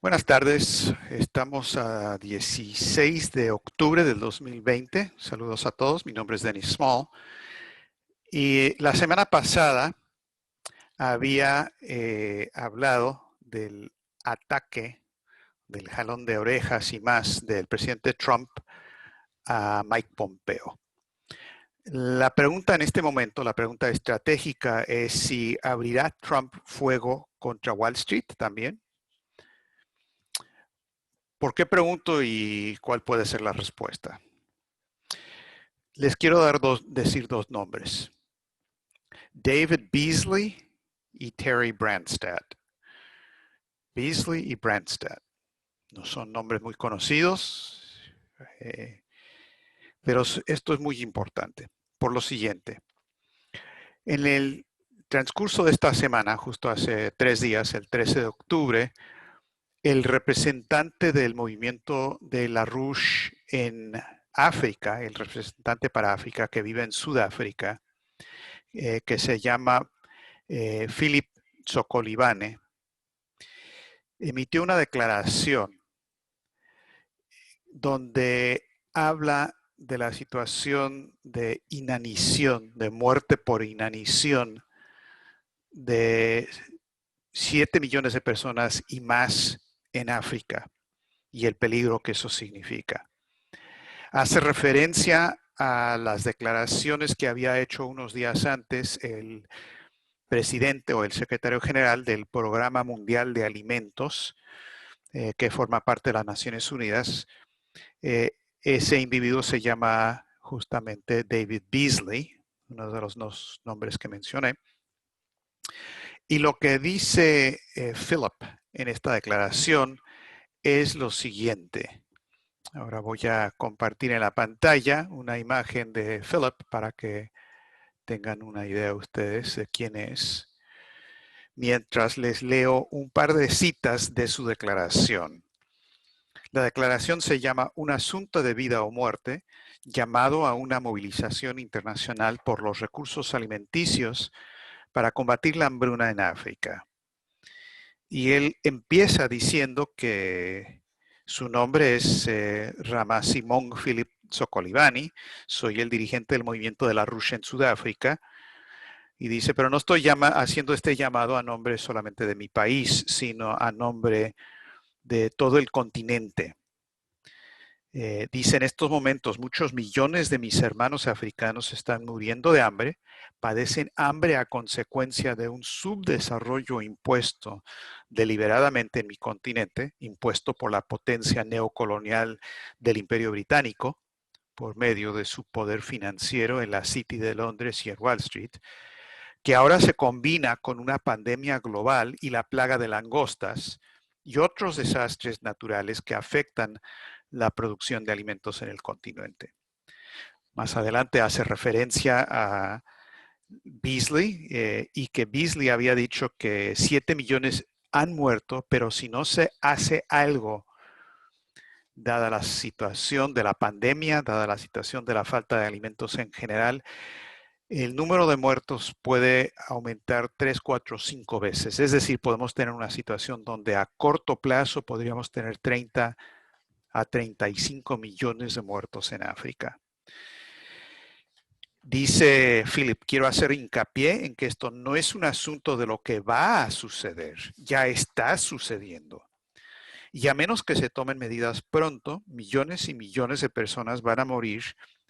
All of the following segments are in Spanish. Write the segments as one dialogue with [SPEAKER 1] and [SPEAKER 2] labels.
[SPEAKER 1] Buenas tardes, estamos a 16 de octubre del 2020. Saludos a todos, mi nombre es Dennis Small. Y la semana pasada había hablado del ataque, del jalón de orejas y más del presidente Trump a Mike Pompeo. La pregunta en este momento, la pregunta estratégica es si abrirá Trump fuego contra Wall Street también. ¿Por qué pregunto y cuál puede ser la respuesta? Les quiero decir dos nombres. David Beasley y Terry Branstad. Beasley y Branstad. No son nombres muy conocidos, pero esto es muy importante por lo siguiente. En el transcurso de esta semana, justo hace 3 días, el 13 de octubre, el representante del movimiento de la Rouge en África, el representante para África que vive en Sudáfrica, que se llama Philip Tsokolibane, emitió una declaración donde habla de la situación de inanición, de muerte por inanición de 7 millones de personas y más en África y el peligro que eso significa. Hace referencia a las declaraciones que había hecho unos días antes el presidente o el secretario general del Programa Mundial de Alimentos, que forma parte de las Naciones Unidas. Ese individuo se llama justamente David Beasley, uno de los nombres que mencioné. Y lo que dice Philip en esta declaración es lo siguiente. Ahora voy a compartir en la pantalla una imagen de Philip para que tengan una idea ustedes de quién es, mientras les leo un par de citas de su declaración. La declaración se llama Un asunto de vida o muerte, llamado a una movilización internacional por los recursos alimenticios para combatir la hambruna en África. Y él empieza diciendo que su nombre es Ramasimong Philip Tsokolibane, soy el dirigente del movimiento de la Rouge en Sudáfrica, y dice, pero no estoy haciendo este llamado a nombre solamente de mi país, sino a nombre de todo el continente. Dice, en estos momentos muchos millones de mis hermanos africanos están muriendo de hambre, padecen hambre a consecuencia de un subdesarrollo impuesto deliberadamente en mi continente, impuesto por la potencia neocolonial del Imperio Británico, por medio de su poder financiero en la City de Londres y en Wall Street, que ahora se combina con una pandemia global y la plaga de langostas y otros desastres naturales que afectan la producción de alimentos en el continente. Más adelante hace referencia a Beasley y que Beasley había dicho que 7 millones han muerto, pero si no se hace algo, dada la situación de la pandemia, dada la situación de la falta de alimentos en general, el número de muertos puede aumentar 3, 4, 5 veces. Es decir, podemos tener una situación donde a corto plazo podríamos tener 30 a 35 millones de muertos en África. Dice Philip, quiero hacer hincapié en que esto no es un asunto de lo que va a suceder, ya está sucediendo. Y a menos que se tomen medidas pronto, millones y millones de personas van a morir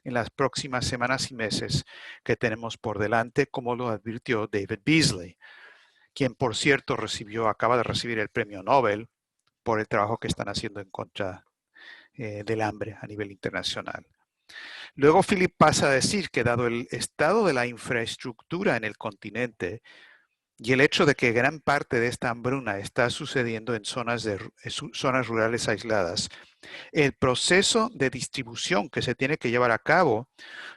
[SPEAKER 1] en las próximas semanas y meses que tenemos por delante, como lo advirtió David Beasley, quien por cierto acaba de recibir el premio Nobel por el trabajo que están haciendo en contra del hambre a nivel internacional. Luego Philip pasa a decir que dado el estado de la infraestructura en el continente y el hecho de que gran parte de esta hambruna está sucediendo en zonas rurales aisladas, el proceso de distribución que se tiene que llevar a cabo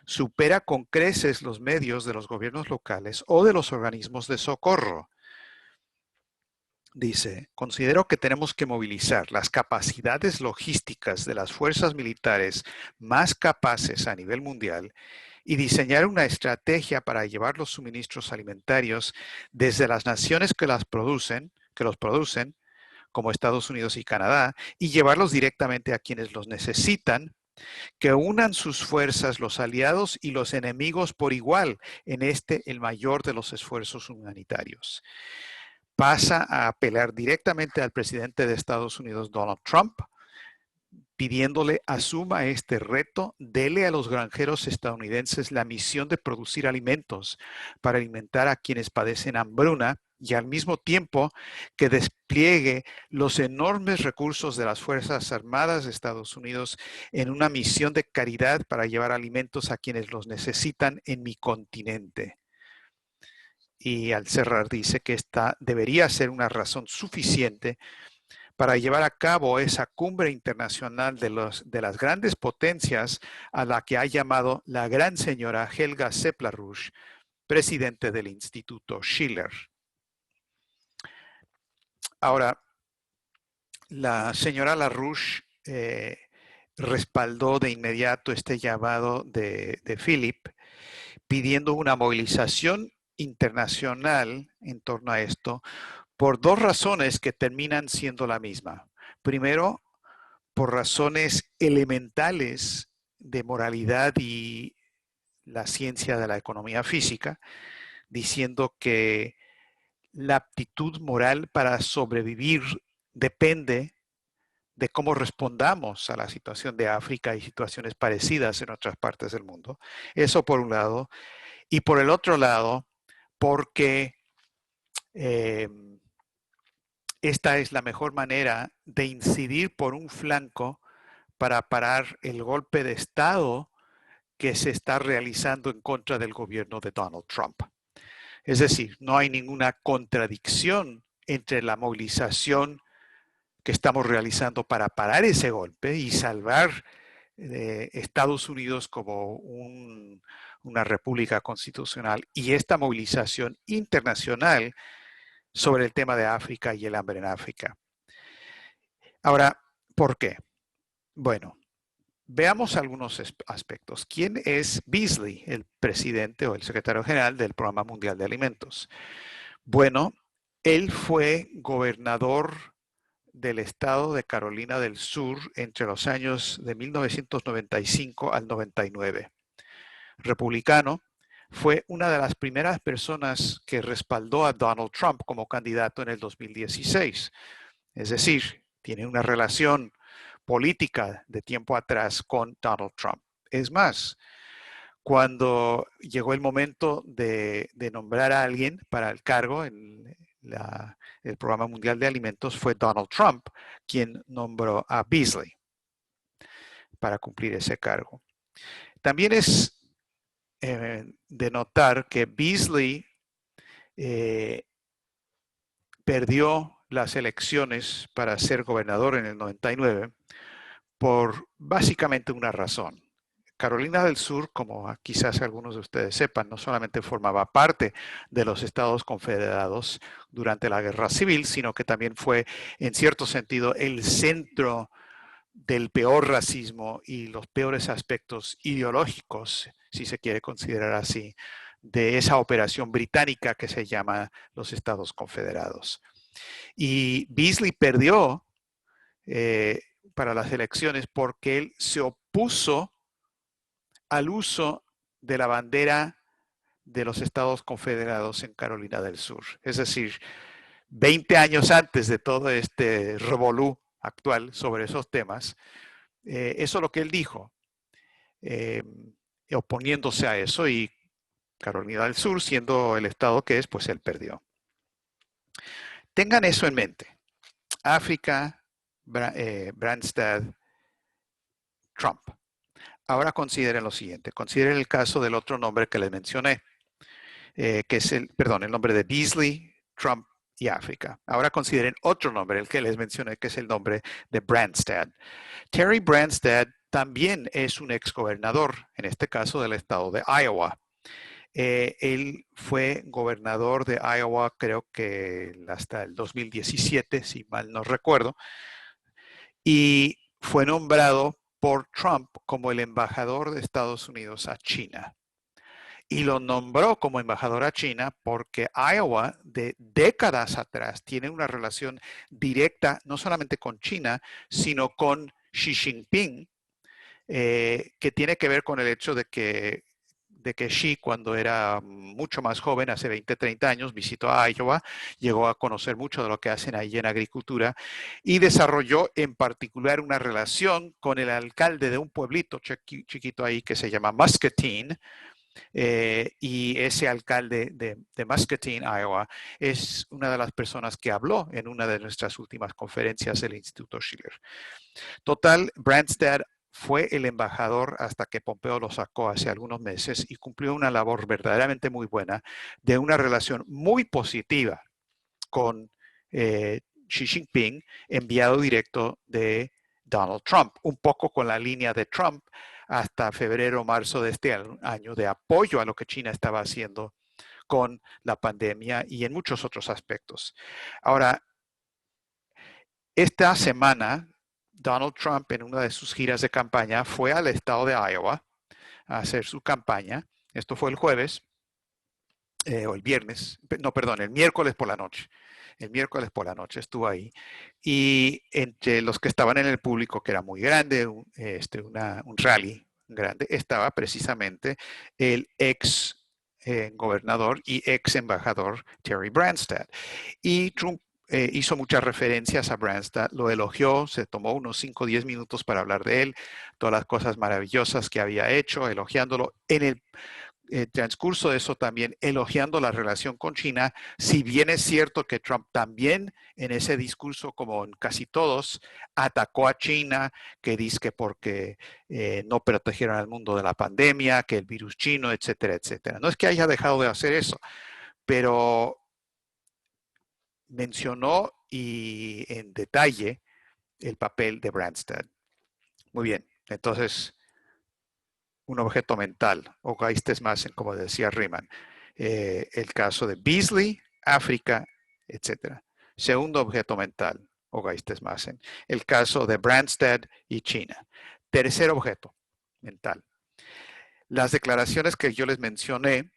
[SPEAKER 1] supera con creces los medios de los gobiernos locales o de los organismos de socorro. Dice, considero que tenemos que movilizar las capacidades logísticas de las fuerzas militares más capaces a nivel mundial y diseñar una estrategia para llevar los suministros alimentarios desde las naciones que los producen, como Estados Unidos y Canadá, y llevarlos directamente a quienes los necesitan, que unan sus fuerzas los aliados y los enemigos por igual en el mayor de los esfuerzos humanitarios. Pasa a apelar directamente al presidente de Estados Unidos, Donald Trump, pidiéndole asuma este reto, dele a los granjeros estadounidenses la misión de producir alimentos para alimentar a quienes padecen hambruna y al mismo tiempo que despliegue los enormes recursos de las Fuerzas Armadas de Estados Unidos en una misión de caridad para llevar alimentos a quienes los necesitan en mi continente. Y al cerrar dice que esta debería ser una razón suficiente para llevar a cabo esa cumbre internacional de las grandes potencias a la que ha llamado la gran señora Helga Zeppler-Rouge, presidente del Instituto Schiller. Ahora, la señora LaRouche respaldó de inmediato este llamado de Philip, pidiendo una movilización internacional en torno a esto, por dos razones que terminan siendo la misma. Primero, por razones elementales de moralidad y la ciencia de la economía física, diciendo que la aptitud moral para sobrevivir depende de cómo respondamos a la situación de África y situaciones parecidas en otras partes del mundo. Eso por un lado. Y por el otro lado, porque esta es la mejor manera de incidir por un flanco para parar el golpe de Estado que se está realizando en contra del gobierno de Donald Trump. Es decir, no hay ninguna contradicción entre la movilización que estamos realizando para parar ese golpe y salvar Estados Unidos como una república constitucional y esta movilización internacional sobre el tema de África y el hambre en África. Ahora, ¿por qué? Bueno, veamos algunos aspectos. ¿Quién es Beasley, el presidente o el secretario general del Programa Mundial de Alimentos? Bueno, él fue gobernador del estado de Carolina del Sur entre los años de 1995 al 99. Republicano, fue una de las primeras personas que respaldó a Donald Trump como candidato en el 2016. Es decir, tiene una relación política de tiempo atrás con Donald Trump. Es más, cuando llegó el momento de nombrar a alguien para el cargo en el Programa Mundial de Alimentos, fue Donald Trump quien nombró a Beasley para cumplir ese cargo. También es de notar que Beasley perdió las elecciones para ser gobernador en el 99 por básicamente una razón. Carolina del Sur, como quizás algunos de ustedes sepan, no solamente formaba parte de los Estados Confederados durante la Guerra Civil, sino que también fue, en cierto sentido, el centro del peor racismo y los peores aspectos ideológicos, si se quiere considerar así, de esa operación británica que se llama los Estados Confederados. Y Beasley perdió para las elecciones porque él se opuso al uso de la bandera de los Estados Confederados en Carolina del Sur. Es decir, 20 años antes de todo este revolú actual sobre esos temas, eso es lo que él dijo, oponiéndose a eso, y Carolina del Sur, siendo el estado que es, pues él perdió. Tengan eso en mente. África, Branstad, Trump. Ahora consideren lo siguiente. Consideren el caso del otro nombre que les mencioné, que es el nombre de Beasley, Trump y África. Ahora consideren otro nombre, el que les mencioné, que es el nombre de Branstad. Terry Branstad también es un exgobernador, en este caso del estado de Iowa. Él fue gobernador de Iowa, creo que hasta el 2017, si mal no recuerdo, y fue nombrado por Trump como el embajador de Estados Unidos a China. y lo nombró como embajador a China porque Iowa de décadas atrás tiene una relación directa no solamente con China, sino con Xi Jinping, que tiene que ver con el hecho de que Xi, cuando era mucho más joven, hace 20, 30 años, visitó a Iowa, llegó a conocer mucho de lo que hacen ahí en agricultura y desarrolló en particular una relación con el alcalde de un pueblito chiquito ahí que se llama Muscatine, y ese alcalde de Muscatine, Iowa, es una de las personas que habló en una de nuestras últimas conferencias del Instituto Schiller. Total, Branstad fue el embajador hasta que Pompeo lo sacó hace algunos meses y cumplió una labor verdaderamente muy buena de una relación muy positiva con Xi Jinping, enviado directo de Donald Trump, un poco con la línea de Trump hasta febrero o marzo de este año de apoyo a lo que China estaba haciendo con la pandemia y en muchos otros aspectos. Ahora, esta semana, Donald Trump en una de sus giras de campaña fue al estado de Iowa a hacer su campaña. Esto fue el jueves, o el viernes, no, perdón, el miércoles por la noche. El miércoles por la noche estuvo ahí. Y entre los que estaban en el público, que era muy grande, un rally grande, estaba precisamente el ex gobernador y ex embajador Terry Branstad. Y Trump hizo muchas referencias a Branstad, lo elogió, se tomó unos 5 o 10 minutos para hablar de él, todas las cosas maravillosas que había hecho, elogiándolo. En el transcurso de eso también elogiando la relación con China, si bien es cierto que Trump también en ese discurso, como en casi todos, atacó a China, que dice que porque no protegieron al mundo de la pandemia, que el virus chino, etcétera, etcétera. No es que haya dejado de hacer eso, pero mencionó y en detalle el papel de Branstad. Muy bien, entonces un objeto mental, o Geistesmassen, como decía Riemann. El caso de Beasley, África, etc. Segundo objeto mental, o Geistesmassen. El caso de Branstad y China. Tercer objeto mental. Las declaraciones que yo les mencioné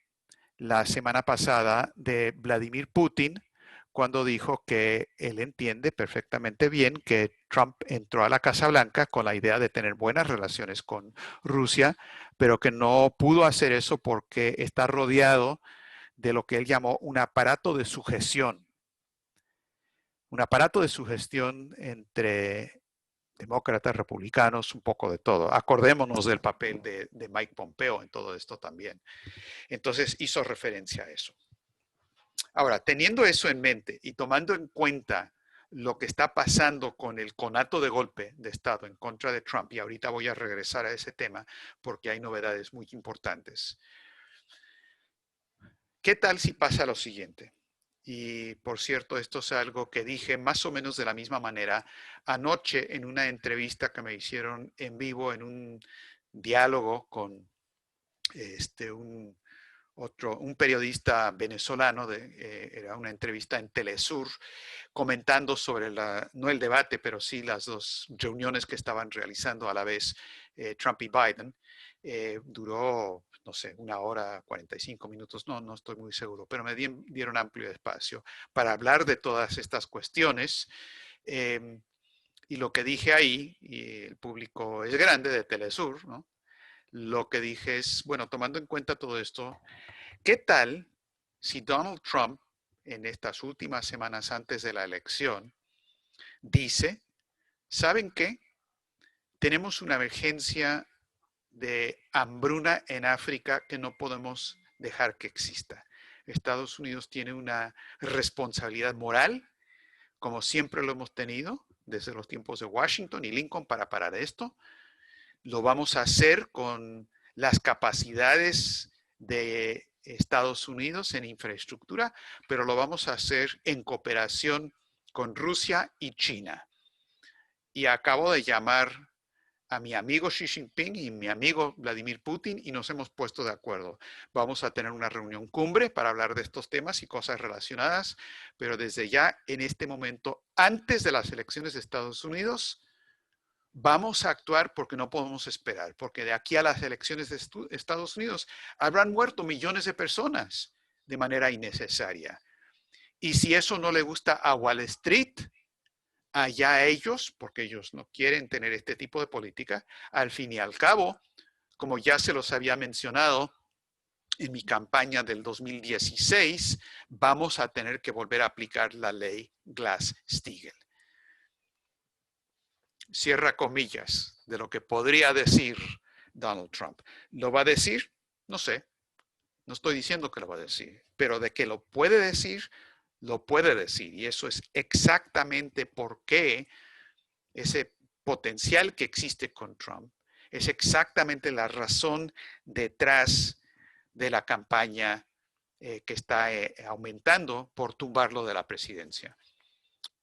[SPEAKER 1] la semana pasada de Vladimir Putin, cuando dijo que él entiende perfectamente bien que Trump entró a la Casa Blanca con la idea de tener buenas relaciones con Rusia, pero que no pudo hacer eso porque está rodeado de lo que él llamó un aparato de sugestión. Un aparato de sugestión entre demócratas, republicanos, un poco de todo. Acordémonos del papel de Mike Pompeo en todo esto también. Entonces hizo referencia a eso. Ahora, teniendo eso en mente y tomando en cuenta lo que está pasando con el conato de golpe de Estado en contra de Trump, y ahorita voy a regresar a ese tema porque hay novedades muy importantes. ¿Qué tal si pasa lo siguiente? Y por cierto, esto es algo que dije más o menos de la misma manera anoche en una entrevista que me hicieron en vivo en un diálogo con un periodista venezolano, era una entrevista en Telesur, comentando sobre no el debate, pero sí las dos reuniones que estaban realizando a la vez Trump y Biden. Duró, no sé, 1 hora, 45 minutos, no estoy muy seguro, pero me dieron amplio espacio para hablar de todas estas cuestiones. Y lo que dije ahí, y el público es grande de Telesur, ¿no? Lo que dije es, bueno, tomando en cuenta todo esto, ¿qué tal si Donald Trump en estas últimas semanas antes de la elección dice, ¿saben qué? Tenemos una emergencia de hambruna en África que no podemos dejar que exista. Estados Unidos tiene una responsabilidad moral, como siempre lo hemos tenido desde los tiempos de Washington y Lincoln, para parar esto. Lo vamos a hacer con las capacidades de Estados Unidos en infraestructura, pero lo vamos a hacer en cooperación con Rusia y China. Y acabo de llamar a mi amigo Xi Jinping y mi amigo Vladimir Putin y nos hemos puesto de acuerdo. Vamos a tener una reunión cumbre para hablar de estos temas y cosas relacionadas, pero desde ya, en este momento, antes de las elecciones de Estados Unidos, Vamos a actuar porque no podemos esperar, porque de aquí a las elecciones de Estados Unidos habrán muerto millones de personas de manera innecesaria. Y si eso no le gusta a Wall Street, allá ellos, porque ellos no quieren tener este tipo de política, al fin y al cabo, como ya se los había mencionado en mi campaña del 2016, vamos a tener que volver a aplicar la ley Glass-Steagall. Cierra comillas de lo que podría decir Donald Trump. ¿Lo va a decir? No sé. No estoy diciendo que lo va a decir, pero de que lo puede decir, lo puede decir. Y eso es exactamente por qué ese potencial que existe con Trump es exactamente la razón detrás de la campaña que está aumentando por tumbarlo de la presidencia.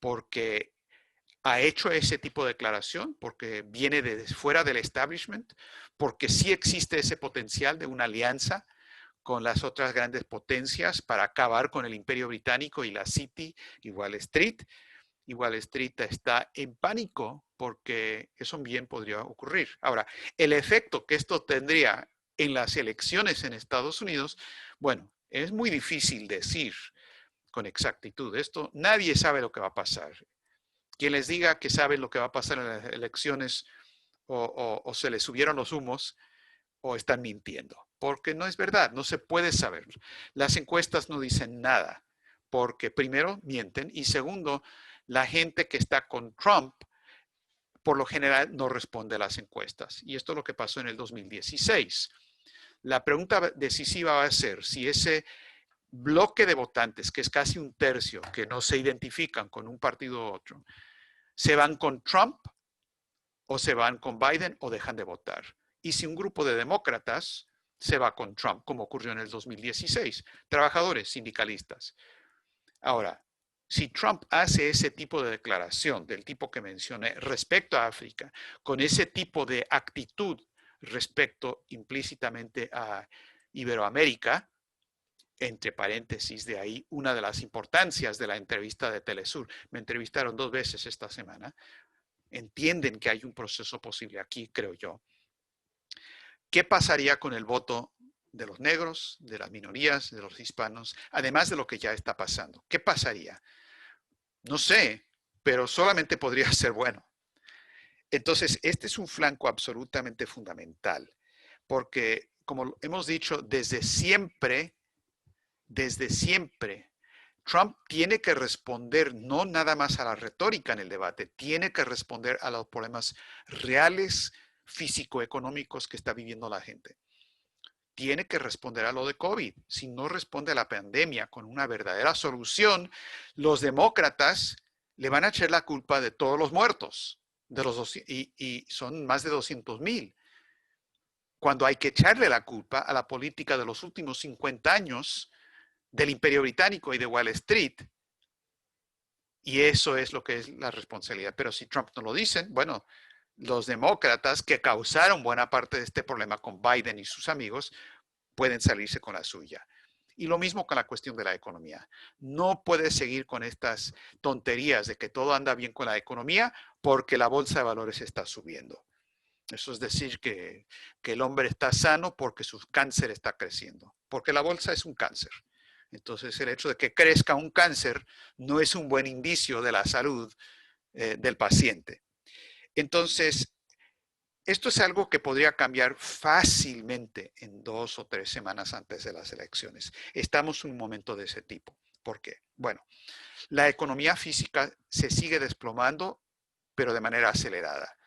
[SPEAKER 1] Porque ha hecho ese tipo de declaración, porque viene de fuera del establishment, porque sí existe ese potencial de una alianza con las otras grandes potencias para acabar con el Imperio Británico y la City y Wall Street. Y Wall Street está en pánico porque eso bien podría ocurrir. Ahora, el efecto que esto tendría en las elecciones en Estados Unidos, bueno, es muy difícil decir con exactitud. Esto nadie sabe lo que va a pasar. Quien les diga que sabe lo que va a pasar en las elecciones o se les subieron los humos o están mintiendo, porque no es verdad, no se puede saber. Las encuestas no dicen nada, porque primero mienten y segundo, la gente que está con Trump por lo general no responde a las encuestas. Y esto es lo que pasó en el 2016. La pregunta decisiva va a ser si ese bloque de votantes, que es casi un tercio, que no se identifican con un partido u otro, se van con Trump o se van con Biden o dejan de votar. Y si un grupo de demócratas se va con Trump, como ocurrió en el 2016, trabajadores, sindicalistas. Ahora, si Trump hace ese tipo de declaración, del tipo que mencioné, respecto a África, con ese tipo de actitud respecto implícitamente a Iberoamérica, entre paréntesis de ahí, una de las importancias de la entrevista de Telesur, me entrevistaron 2 veces esta semana, entienden que hay un proceso posible aquí, creo yo. ¿Qué pasaría con el voto de los negros, de las minorías, de los hispanos, además de lo que ya está pasando? ¿Qué pasaría? No sé, pero solamente podría ser bueno. Entonces, este es un flanco absolutamente fundamental, porque como hemos dicho desde siempre, Trump tiene que responder no nada más a la retórica en el debate, tiene que responder a los problemas reales físico-económicos que está viviendo la gente. Tiene que responder a lo de COVID. Si no responde a la pandemia con una verdadera solución, los demócratas le van a echar la culpa de todos los muertos, y son más de 200,000. Cuando hay que echarle la culpa a la política de los últimos 50 años del Imperio Británico y de Wall Street, y eso es lo que es la responsabilidad. Pero si Trump no lo dicen, bueno, los demócratas que causaron buena parte de este problema con Biden y sus amigos pueden salirse con la suya. Y lo mismo con la cuestión de la economía. No puedes seguir con estas tonterías de que todo anda bien con la economía porque la bolsa de valores está subiendo. Eso es decir que el hombre está sano porque su cáncer está creciendo, porque la bolsa es un cáncer. Entonces el hecho de que crezca un cáncer no es un buen indicio de la salud del paciente. Entonces, esto es algo que podría cambiar fácilmente en 2 o 3 semanas antes de las elecciones. Estamos en un momento de ese tipo. ¿Por qué? Bueno, la economía física se sigue desplomando, pero de manera acelerada.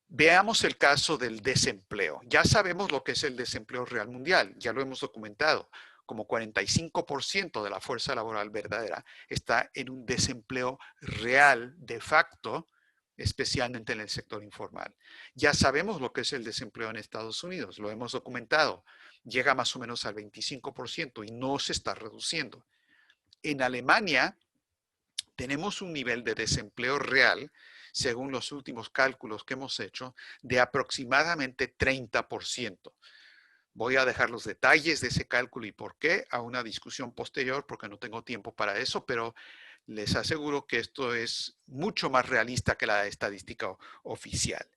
[SPEAKER 1] Veamos el caso del desempleo. Ya sabemos lo que es el desempleo real mundial, ya lo hemos documentado. Como 45% de la fuerza laboral verdadera está en un desempleo real de facto, especialmente en el sector informal. Ya sabemos lo que es el desempleo en Estados Unidos, lo hemos documentado. Llega más o menos al 25% y no se está reduciendo. En Alemania tenemos un nivel de desempleo real, según los últimos cálculos que hemos hecho, de aproximadamente 30%. Voy a dejar los detalles de ese cálculo y por qué a una discusión posterior, porque no tengo tiempo para eso, pero Les aseguro que esto es mucho más realista que la estadística oficial.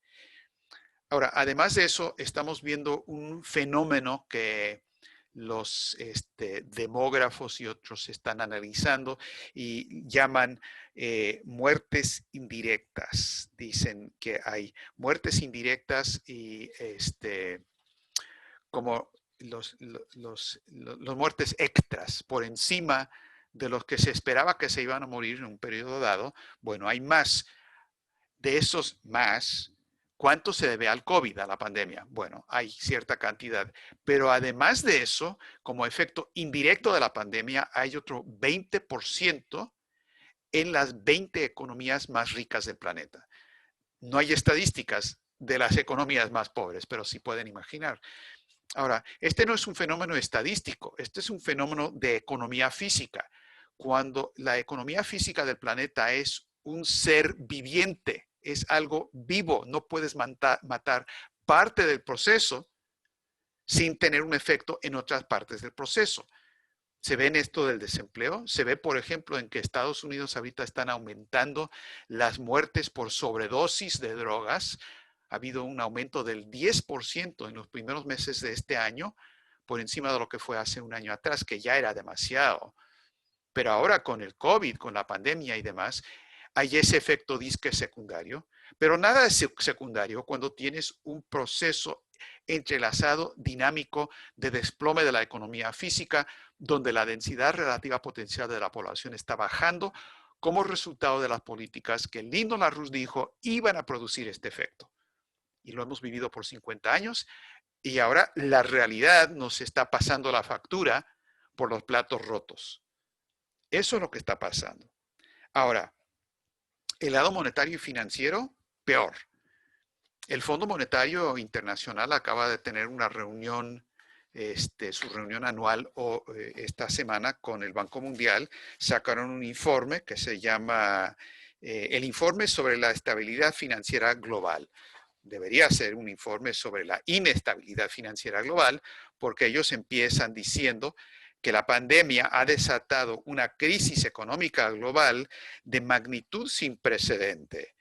[SPEAKER 1] Ahora, además de eso, estamos viendo un fenómeno que los demógrafos y otros están analizando y llaman muertes indirectas. Dicen que hay muertes indirectas y como los muertes extras por encima de los que se esperaba que se iban a morir en un periodo dado. Bueno, hay más. De esos más, ¿cuánto se debe al COVID, a la pandemia? Bueno, hay cierta cantidad. Pero además de eso, como efecto indirecto de la pandemia, hay otro 20% en las 20 economías más ricas del planeta. No hay estadísticas de las economías más pobres, pero sí pueden imaginar. Ahora, este no es un fenómeno estadístico, este es un fenómeno de economía física. Cuando la economía física del planeta es un ser viviente, es algo vivo, no puedes matar parte del proceso sin tener un efecto en otras partes del proceso. Se ve en esto del desempleo, se ve, por ejemplo, en que Estados Unidos ahorita están aumentando las muertes por sobredosis de drogas. Ha habido un aumento del 10% en los primeros meses de este año, por encima de lo que fue hace un año atrás, que ya era demasiado. Pero ahora con el COVID, con la pandemia y demás, hay ese efecto disque secundario, pero nada es secundario cuando tienes un proceso entrelazado, dinámico, de desplome de la economía física, donde la densidad relativa potencial de la población está bajando como resultado de las políticas que Lyndon LaRouche dijo iban a producir este efecto. Y lo hemos vivido por 50 años y ahora la realidad nos está pasando la factura por los platos rotos. Eso es lo que está pasando. Ahora, el lado monetario y financiero, peor. El Fondo Monetario Internacional acaba de tener una reunión, su reunión anual esta semana con el Banco Mundial. Sacaron un informe que se llama el informe sobre la estabilidad financiera global. Debería ser un informe sobre la inestabilidad financiera global, porque ellos empiezan diciendo que la pandemia ha desatado una crisis económica global de magnitud sin precedente.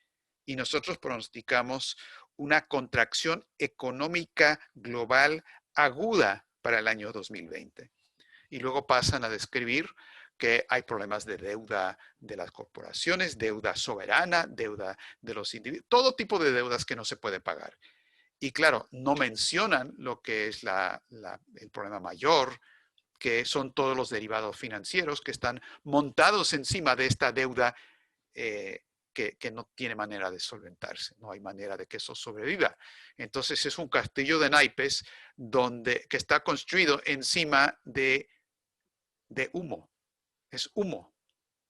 [SPEAKER 1] Y nosotros pronosticamos una contracción económica global aguda para el año 2020. Y luego pasan a describir que hay problemas de deuda de las corporaciones, deuda soberana, deuda de los individuos, todo tipo de deudas que no se puede pagar. Y claro, no mencionan lo que es el problema mayor, que son todos los derivados financieros que están montados encima de esta deuda que no tiene manera de solventarse, no hay manera de que eso sobreviva. Entonces es un castillo de naipes que está construido encima de humo, es humo,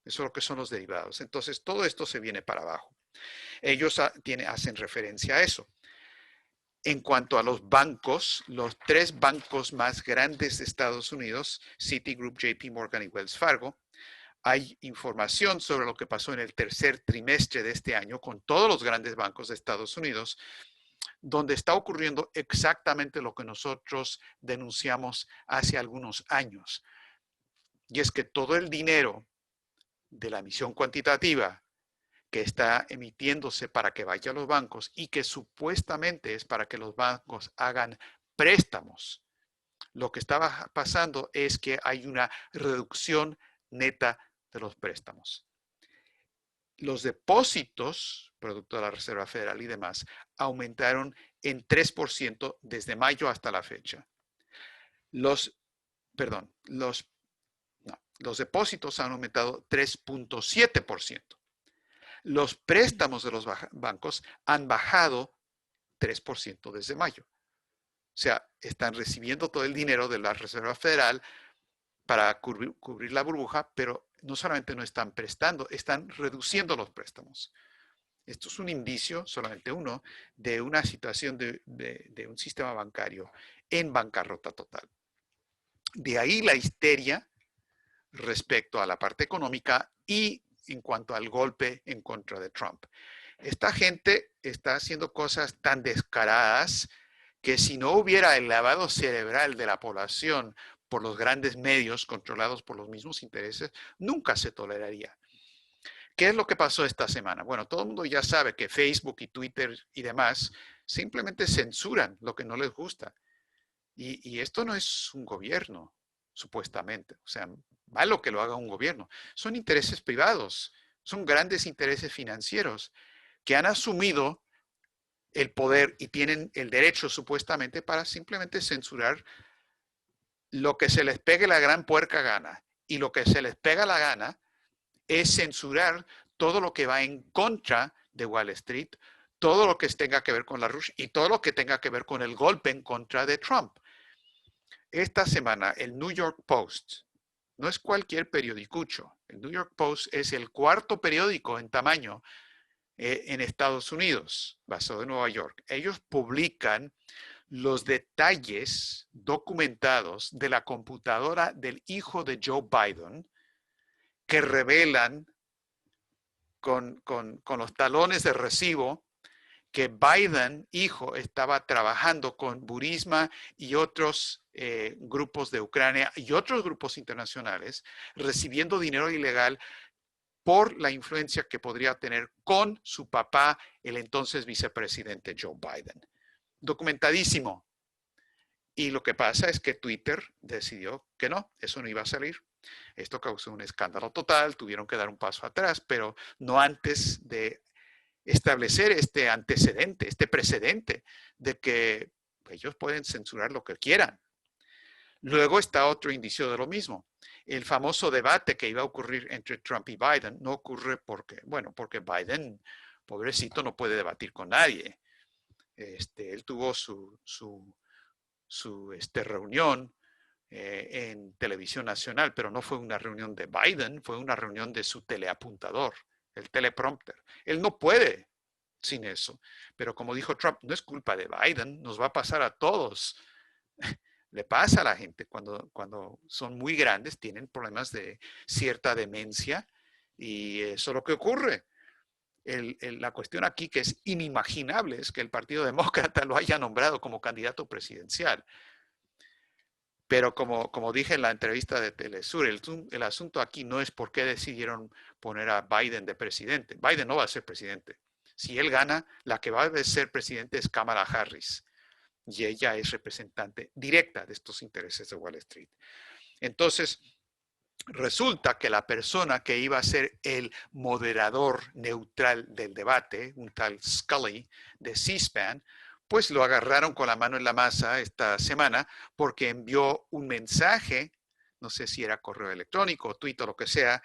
[SPEAKER 1] eso es lo que son los derivados. Entonces todo esto se viene para abajo. Ellos hacen referencia a eso. En cuanto a los bancos, los tres bancos más grandes de Estados Unidos, Citigroup, JP Morgan y Wells Fargo, hay información sobre lo que pasó en el tercer trimestre de este año con todos los grandes bancos de Estados Unidos, donde está ocurriendo exactamente lo que nosotros denunciamos hace algunos años. Y es que todo el dinero de la emisión cuantitativa que está emitiéndose para que vaya a los bancos y que supuestamente es para que los bancos hagan préstamos, lo que está pasando es que hay una reducción neta de los préstamos. Los depósitos, producto de la Reserva Federal y demás, aumentaron en 3% desde mayo hasta la fecha. Los depósitos han aumentado 3.7%. Los préstamos de los bancos han bajado 3% desde mayo. O sea, están recibiendo todo el dinero de la Reserva Federal para cubrir la burbuja, pero no solamente no están prestando, están reduciendo los préstamos. Esto es un indicio, solamente uno, de una situación de un sistema bancario en bancarrota total. De ahí la histeria respecto a la parte económica y en cuanto al golpe en contra de Trump. Esta gente está haciendo cosas tan descaradas que si no hubiera el lavado cerebral de la población por los grandes medios controlados por los mismos intereses, nunca se toleraría. ¿Qué es lo que pasó esta semana? Bueno, todo el mundo ya sabe que Facebook y Twitter y demás simplemente censuran lo que no les gusta. Y esto no es un gobierno, supuestamente. O sea, malo que lo haga un gobierno. Son intereses privados, son grandes intereses financieros que han asumido el poder y tienen el derecho, supuestamente, para simplemente censurar lo que se les pegue la gran puerca gana. Y lo que se les pega la gana es censurar todo lo que va en contra de Wall Street, todo lo que tenga que ver con la Rush y todo lo que tenga que ver con el golpe en contra de Trump. Esta semana, el New York Post, no es cualquier periodicucho, el New York Post es el cuarto periódico en tamaño en Estados Unidos, basado en Nueva York. Ellos publican los detalles documentados de la computadora del hijo de Joe Biden que revelan con los talones de recibo que Biden, hijo, estaba trabajando con Burisma y otros grupos de Ucrania y otros grupos internacionales, recibiendo dinero ilegal por la influencia que podría tener con su papá, el entonces vicepresidente Joe Biden. Documentadísimo. Y lo que pasa es que Twitter decidió que no, eso no iba a salir. Esto causó un escándalo total, tuvieron que dar un paso atrás, pero no antes de establecer este antecedente, este precedente de que ellos pueden censurar lo que quieran. Luego está otro indicio de lo mismo. El famoso debate que iba a ocurrir entre Trump y Biden no ocurre porque, bueno, porque Biden, pobrecito, no puede debatir con nadie. Él tuvo su reunión en televisión nacional, pero no fue una reunión de Biden, fue una reunión de su teleapuntador, el teleprompter. Él no puede sin eso. Pero como dijo Trump, no es culpa de Biden, nos va a pasar a todos. Le pasa a la gente cuando son muy grandes, tienen problemas de cierta demencia y eso es lo que ocurre. La cuestión aquí que es inimaginable es que el Partido Demócrata lo haya nombrado como candidato presidencial. Pero como dije en la entrevista de Telesur, el asunto aquí no es por qué decidieron poner a Biden de presidente. Biden no va a ser presidente. Si él gana, la que va a ser presidente es Kamala Harris. Y ella es representante directa de estos intereses de Wall Street. Entonces, resulta que la persona que iba a ser el moderador neutral del debate, un tal Scully de C-SPAN, pues lo agarraron con la mano en la masa esta semana porque envió un mensaje, no sé si era correo electrónico, Twitter, lo que sea,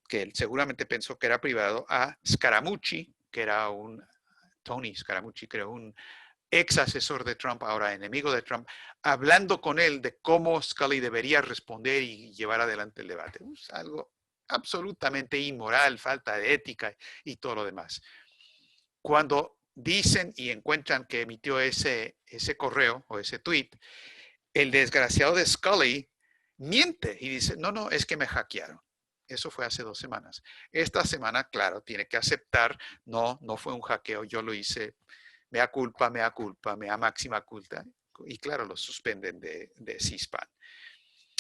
[SPEAKER 1] que él seguramente pensó que era privado, a Scaramucci, que era Tony Scaramucci, creo, un ex asesor de Trump, ahora enemigo de Trump, hablando con él de cómo Scully debería responder y llevar adelante el debate. Es algo absolutamente inmoral, falta de ética y todo lo demás. Cuando dicen y encuentran que emitió ese correo o ese tweet, el desgraciado de Scully miente y dice, no, es que me hackearon. Eso fue hace 2 semanas. Esta semana, claro, tiene que aceptar, no fue un hackeo, yo lo hice, mea culpa, mea máxima culpa. Y claro, lo suspenden de C-SPAN.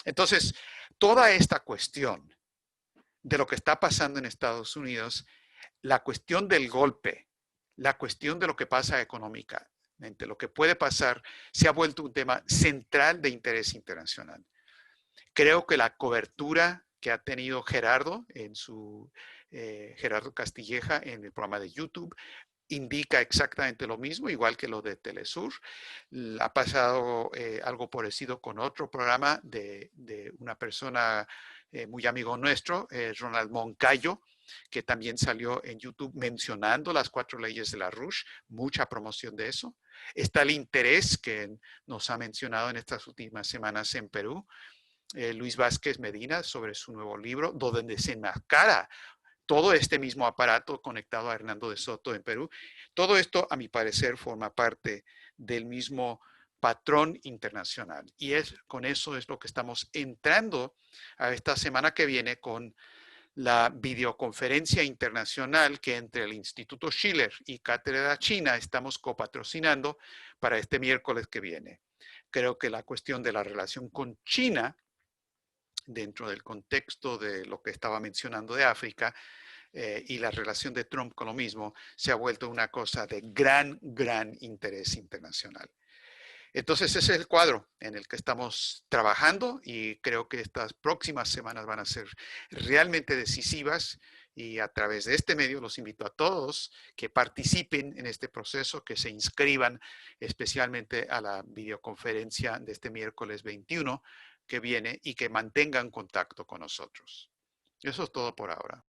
[SPEAKER 1] Entonces, toda esta cuestión de lo que está pasando en Estados Unidos, la cuestión del golpe, la cuestión de lo que pasa económicamente, lo que puede pasar, se ha vuelto un tema central de interés internacional. Creo que la cobertura que ha tenido Gerardo Gerardo Castilleja en el programa de YouTube indica exactamente lo mismo, igual que lo de Telesur. Ha pasado algo parecido con otro programa de una persona muy amigo nuestro, Ronald Moncayo, que también salió en YouTube mencionando las 4 leyes de la Rush, mucha promoción de eso. Está el interés que nos ha mencionado en estas últimas semanas en Perú, Luis Vázquez Medina, sobre su nuevo libro, donde desenmascara todo este mismo aparato conectado a Hernando de Soto en Perú. Todo esto, a mi parecer, forma parte del mismo patrón internacional. Y con eso es lo que estamos entrando a esta semana que viene con la videoconferencia internacional que entre el Instituto Schiller y Cátedra China estamos copatrocinando para este miércoles que viene. Creo que la cuestión de la relación con China, dentro del contexto de lo que estaba mencionando de África, y la relación de Trump con lo mismo se ha vuelto una cosa de gran interés internacional. Entonces ese es el cuadro en el que estamos trabajando y creo que estas próximas semanas van a ser realmente decisivas y a través de este medio los invito a todos que participen en este proceso, que se inscriban especialmente a la videoconferencia de este miércoles 21 que viene y que mantengan contacto con nosotros. Eso es todo por ahora.